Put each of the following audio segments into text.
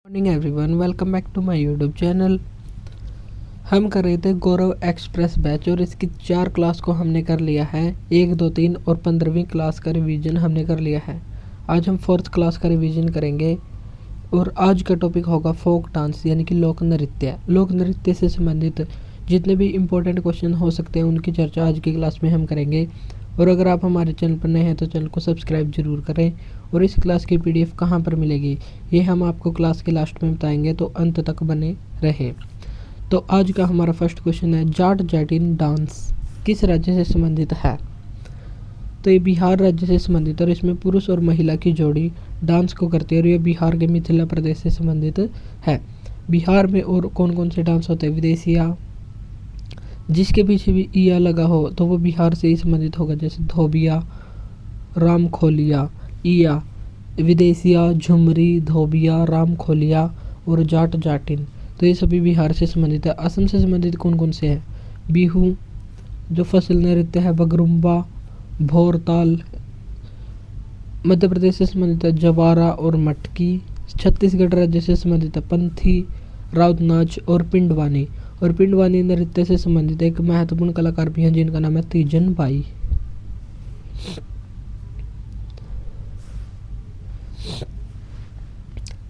Morning everyone, welcome back to my YouTube channel. हम कर रहे थे गौरव एक्सप्रेस बैच और इसकी 4 क्लास को हमने कर लिया है। 1, 2, 3 और 15वीं क्लास का रिवीजन हमने कर लिया है। आज हम 4th क्लास का रिवीजन करेंगे और आज का टॉपिक होगा फोक डांस यानी कि लोक नृत्य। लोक नृत्य से संबंधित जितने भी इम्पोर्टेंट क्वेश्चन हो सकते हैं उनकी चर्चा आज की क्लास में हम करेंगे। और अगर आप हमारे चैनल पर नए हैं तो चैनल को सब्सक्राइब जरूर करें। और इस क्लास की पीडीएफ कहाँ पर मिलेगी ये हम आपको क्लास के लास्ट में बताएंगे, तो अंत तक बने रहें। तो आज का हमारा फर्स्ट क्वेश्चन है, जाट जैटिन डांस किस राज्य से संबंधित है? तो ये बिहार राज्य से संबंधित और इसमें पुरुष और महिला की जोड़ी डांस को करती है और ये बिहार के मिथिला प्रदेश से संबंधित है। बिहार में और कौन कौन से डांस होते हैं? विदेशिया, जिसके पीछे भी ईया लगा हो तो वो बिहार से ही संबंधित होगा, जैसे धोबिया, राम खोलिया, ईया, विदेशिया, झुमरी, धोबिया, राम खोलिया और जाट जाटिन, तो ये सभी बिहार से संबंधित है। असम से संबंधित कौन कौन से हैं? बिहू जो फसल नृत्य है, बगरुम्बा, भोरताल। मध्य प्रदेश से संबंधित है जवारा और मटकी। छत्तीसगढ़ राज्य से संबंधित है पंथी, राउत नाच और पिंडवानी। और पिंडवानी नृत्य से संबंधित एक महत्वपूर्ण कलाकार भी हैं जिनका नाम है तीजन बाई।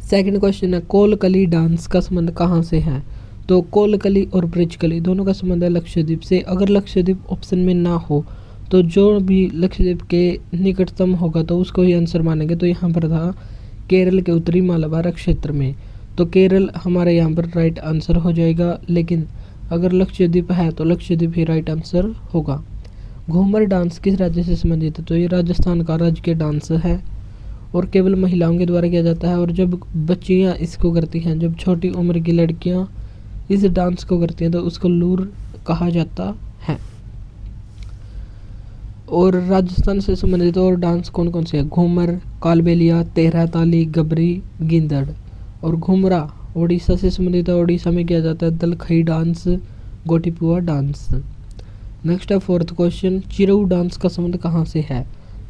सेकंड क्वेश्चन है, कोलकली डांस का संबंध कहाँ से है? तो कोलकली और ब्रिजकली दोनों का संबंध है लक्षद्वीप से। अगर लक्षद्वीप ऑप्शन में ना हो तो जो भी लक्षद्वीप के निकटतम होगा तो उसको ही आंसर मानेंगे। तो यहाँ पर था केरल के उत्तरी मालाबार क्षेत्र में, तो केरल हमारे यहाँ पर राइट आंसर हो जाएगा। लेकिन अगर लक्षद्वीप है तो लक्षद्वीप ही राइट आंसर होगा। घूमर डांस किस राज्य से संबंधित है? तो ये राजस्थान का राज्य के डांस है और केवल महिलाओं के द्वारा किया जाता है। और जब बच्चियाँ इसको करती हैं, जब छोटी उम्र की लड़कियाँ इस डांस को करती हैं तो उसको लूर कहा जाता है। और राजस्थान से संबंधित और डांस कौन कौन से हैं? घूमर, कालबेलिया, तेरह ताली, गबरी, गिंदड़। और घुमरा उड़ीसा से संबंधित है। उड़ीसा में किया जाता है Dalkhai dance, Gotipua dance. Next है 4th क्वेश्चन, चिरऊ डांस का संबंध कहाँ से है?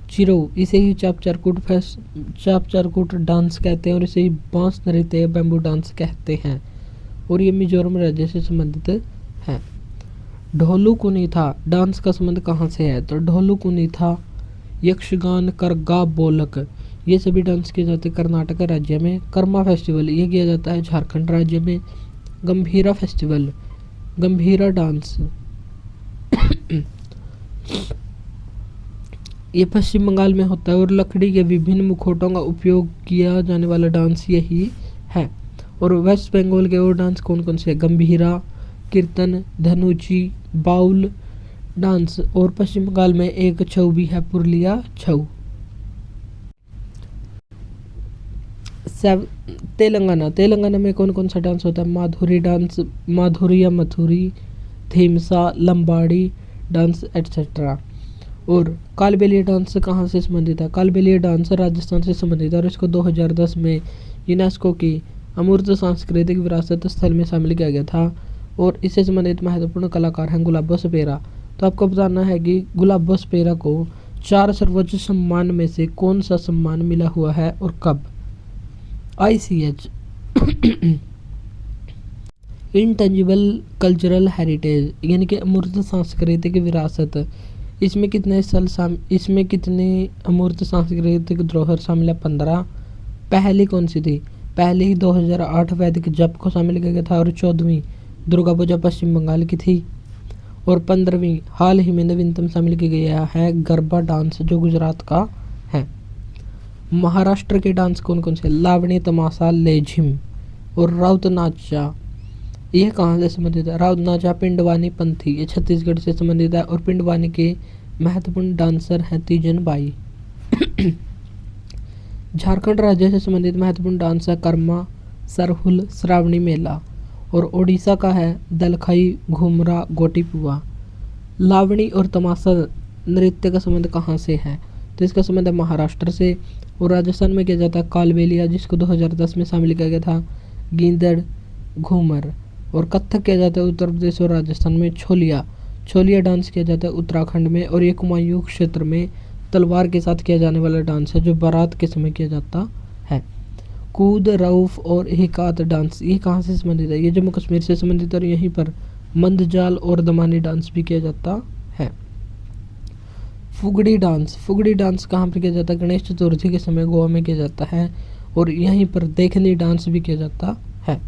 चिरऊ, इसे ही चापचारकूट डांस कहते हैं और इसे ही बांस नृत्य बैम्बू डांस कहते हैं और ये मिजोरम राज्य से संबंधित है। ढोलू कुनीथा डांस का संबंध कहाँ से है? तो ढोलू कुनीथा, यक्षगान, करगा, बोलक, ये सभी डांस किए जाते हैं कर्नाटक राज्य में। कर्मा फेस्टिवल ये किया जाता है झारखंड राज्य में। गंभीरा फेस्टिवल, गंभीरा डांस ये पश्चिम बंगाल में होता है। और लकड़ी के विभिन्न मुखौटों का उपयोग किया जाने वाला डांस यही है। और वेस्ट बंगाल के और डांस कौन कौन से हैं? गंभीरा, कीर्तन, धनुची, बाउल डांस। और पश्चिम बंगाल में एक छऊ भी है, पुरुलिया छऊ। तेलंगाना में कौन कौन सा डांस होता है? माधुरी डांस, माधुरी या मथुरी, थीमसा, लंबाड़ी डांस एटसेट्रा। और कालबेलिया डांस कहाँ से संबंधित है? कालबेलिया डांस राजस्थान से संबंधित है और इसको 2010 में यूनेस्को की अमूर्त सांस्कृतिक विरासत स्थल में शामिल किया गया था। और इससे संबंधित महत्वपूर्ण कलाकार हैं गुलाबो सपेरा। तो आपको बताना है कि गुलाबो सपेरा को 4 सर्वोच्च सम्मान में से कौन सा सम्मान मिला हुआ है और कब? ICH इंटेंजिबल कल्चरल हेरिटेज यानी कि अमूर्त सांस्कृतिक विरासत। इसमें कितने अमूर्त सांस्कृतिक धरोहर शामिल है? 15। पहली कौन सी थी? पहली ही 2008 वैदिक जप को शामिल किया गया था और 14वीं दुर्गा पूजा पश्चिम बंगाल की थी। और 15वीं हाल ही में नवीनतम शामिल किया गया है गरबा डांस जो गुजरात का है। महाराष्ट्र के डांस कौन कौन से? लावणी, तमाशा, लेझिम और राउत नाचा, ये कहाँ से संबंधित है? राउत नाचा, पिंडवानी, पंथी, ये छत्तीसगढ़ से संबंधित है। और पिंडवानी के महत्वपूर्ण डांसर हैं तीजन बाई। झारखंड राज्य से संबंधित महत्वपूर्ण डांस है कर्मा, सरहुल, श्रावणी मेला। और उड़ीसा का है दलखई, घुमरा, गोटीपुआ। लावणी और तमाशा नृत्य का संबंध कहाँ से है? तो इसका संबंध है महाराष्ट्र से। और राजस्थान में किया जाता है कालबेलिया जिसको 2010 में शामिल किया गया था, गिंदड़, घूमर। और कथक किया जाता है उत्तर प्रदेश और राजस्थान में। छोलिया डांस किया जाता है उत्तराखंड में। और ये कुमायूं क्षेत्र में तलवार के साथ किया जाने वाला डांस है जो बारात के समय किया जाता है। कूद, रऊफ और हिकात डांस ये कहाँ से संबंधित है? ये जम्मू कश्मीर से संबंधित और यहीं पर मंदजाल और दमानी डांस भी किया जाता है। फुगड़ी डांस कहाँ पर किया जाता है? गणेश चतुर्थी के समय गोवा में किया जाता है और यहीं पर देखनी डांस भी किया जाता है।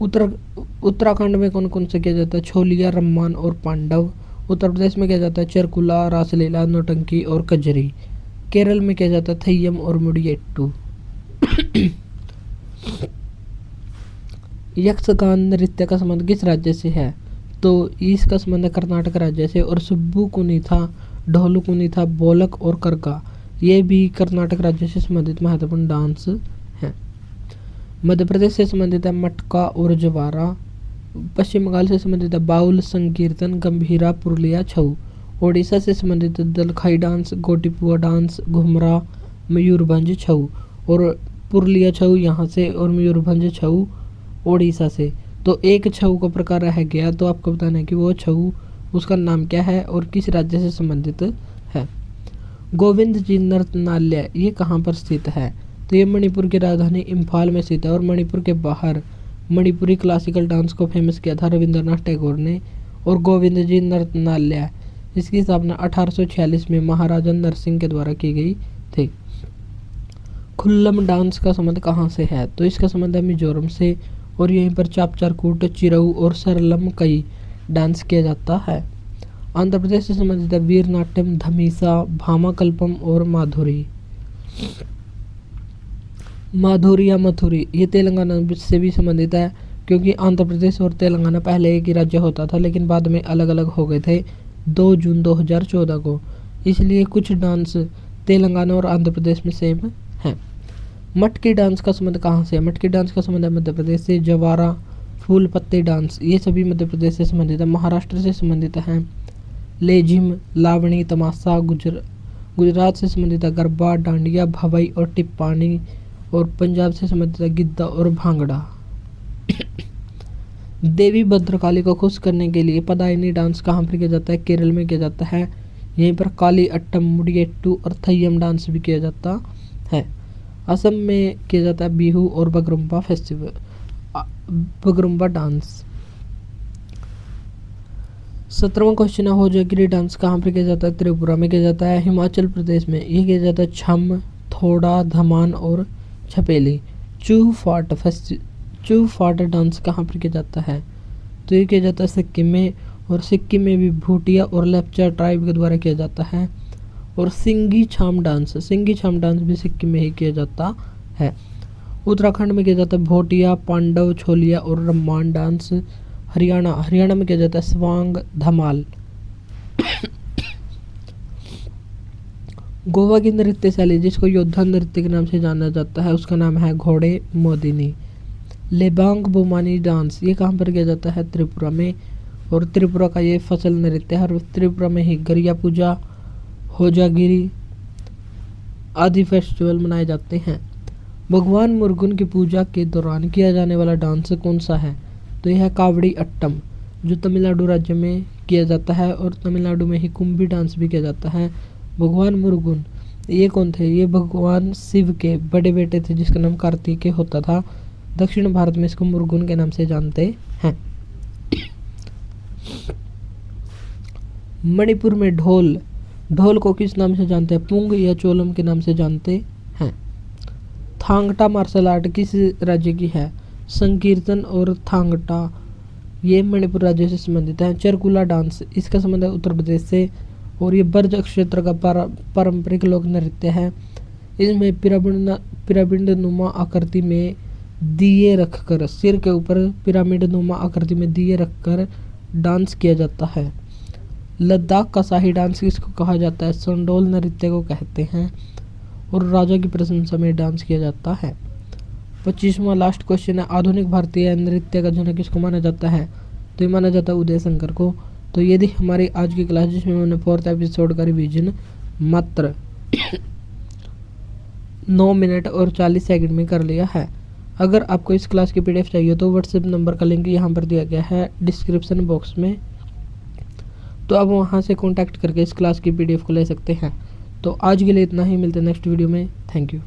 उत्तराखंड में कौन कौन से किया जाता है? छोलिया, रम्मान और पांडव। उत्तर प्रदेश में किया जाता है चरकुला, रासलीला, नौटंकी और कजरी। केरल में किया जाता है थय्यम और मुडियट्टू। यक्षगान नृत्य का संबंध किस राज्य से है? तो इसका संबंध कर्नाटक राज्य से। और सुब्बू कुनीथा, ढोलू कुनीथा, बोलक और करका ये भी कर्नाटक राज्य से संबंधित महत्वपूर्ण डांस हैं। मध्य प्रदेश से संबंधित है मटका और जवारा। पश्चिम बंगाल से संबंधित है बाउल, संकीर्तन, गंभीरा, पुरुलिया, छऊ। ओडिशा से संबंधित दलखाई डांस, गोटीपुआ डांस, घुमरा, मयूरभंज, छऊ। और पुरुलिया छऊ यहाँ से और मयूरभंज छऊ ओडिशा से। तो एक छऊ का प्रकार रह गया, तो आपको बताना है कि वो छऊ उसका नाम क्या है और किस राज्य से संबंधित है। गोविंद जी नृत्यनालय ये कहाँ पर स्थित है? तो ये मणिपुर की राजधानी इम्फाल में स्थित है। और मणिपुर के बाहर मणिपुरी क्लासिकल डांस को फेमस किया था रविंद्रनाथ टैगोर ने। और गोविंद जी नृत्यनालय इसकी स्थापना 1846 में महाराजा नरसिंह के द्वारा की गई थी। खुल्लम डांस का संबंध कहाँ से है? तो इसका संबंध है मिजोरम से और यहीं पर चापचारकूट, चिरऊ और सरलम कई डांस किया जाता है। आंध्र प्रदेश से संबंधित है वीर नाट्यम, धमीसा, भामाकल्पम और माधुरी। माधुरी या मथुरी ये तेलंगाना से भी संबंधित है, क्योंकि आंध्र प्रदेश और तेलंगाना पहले एक ही राज्य होता था लेकिन बाद में अलग अलग हो गए थे 2 जून 2014 को। इसलिए कुछ डांस तेलंगाना और आंध्र प्रदेश में सेम है। मटकी डांस का संबंध कहाँ से है? मटकी डांस का संबंध है मध्य प्रदेश से। जवारा, फूल पत्ते डांस ये सभी मध्य प्रदेश से संबंधित है। महाराष्ट्र से संबंधित है लेझिम, लावणी, तमाशा। गुजरात से संबंधित है गरबा, डांडिया, भवई और टिप्पाणी। और पंजाब से संबंधित है गिद्दा और भांगड़ा। देवी भद्रकाली को खुश करने के लिए पदायनी डांस कहाँ पर किया जाता है? केरल में किया जाता है। यहीं पर काली अट्टम, मुडियट्टू और थय्यम डांस भी किया जाता है। असम में किया जाता है बिहू और बगरुम्बा फेस्टिवल, बगरुम्बा डांस। 17वां क्वेश्चन है होजागिरी डांस कहाँ पर किया जाता है? त्रिपुरा में किया जाता है। हिमाचल प्रदेश में ये किया जाता है छम, थोड़ा, धमान और छपेली। चू फाट डांस कहाँ पर किया जाता है? तो ये किया जाता है सिक्किम में। और सिक्किम में भी भूटिया और लेप्चा ट्राइब के द्वारा किया जाता है। और सिंगी छाम डांस भी सिक्किम में ही किया जाता है। उत्तराखंड में किया जाता है भोटिया, पांडव, छोलिया और रम्मान डांस। हरियाणा में किया जाता है स्वांग, धमाल। गोवा की नृत्य शैली जिसको योद्धा नृत्य के नाम से जाना जाता है उसका नाम है घोड़े मोदिनी। लेबांग बोमानी डांस ये कहाँ पर किया जाता है? त्रिपुरा में। और त्रिपुरा का ये फसल नृत्य है और त्रिपुरा में ही गरिया पूजा, होजागिरी आदि फेस्टिवल मनाए जाते हैं। भगवान मुरुगन की पूजा के दौरान किया जाने वाला डांस कौन सा है? तो यह है कावड़ी अट्टम जो तमिलनाडु राज्य में किया जाता है। और तमिलनाडु में ही कुंभी डांस भी किया जाता है। भगवान मुरुगन ये कौन थे? ये भगवान शिव के बड़े बेटे थे जिसका नाम कार्तिकेय होता था। दक्षिण भारत में इसको मुरुगन के नाम से जानते हैं। मणिपुर में ढोल को किस नाम से जानते हैं? पुंग या चोलम के नाम से जानते हैं। थांगटा मार्शल आर्ट किस राज्य की है? संकीर्तन और थांगटा ये मणिपुर राज्य से संबंधित है। चरकुला डांस इसका संबंध है उत्तर प्रदेश से। और ये ब्रज क्षेत्र का पारंपरिक लोक नृत्य है। इसमें पिरामिड नुमा आकृति में दिए रखकर सिर के ऊपर पिरामिड नुमा आकृति में दिए रखकर डांस किया जाता है। लद्दाख का शाही डांस किसको कहा जाता है? संडोल नृत्य को कहते हैं। और राजा की प्रशंसा में डांस किया जाता है। 25वां लास्ट क्वेश्चन है आधुनिक भारतीय नृत्य का जनक किसको माना जाता है? तो ये माना जाता है उदय शंकर को। तो ये थी हमारी आज की क्लास जिसमें मैंने 4th एपिसोड का रिवीजन मात्र 9 मिनट और 40 सेकंड में कर लिया है। अगर आपको इस क्लास की PDF चाहिए तो व्हाट्सएप नंबर का लिंक यहाँ पर दिया गया है डिस्क्रिप्शन बॉक्स में। तो आप वहाँ से कॉन्टैक्ट करके इस क्लास की PDF को ले सकते हैं। तो आज के लिए इतना ही, मिलते हैं नेक्स्ट वीडियो में। Thank you.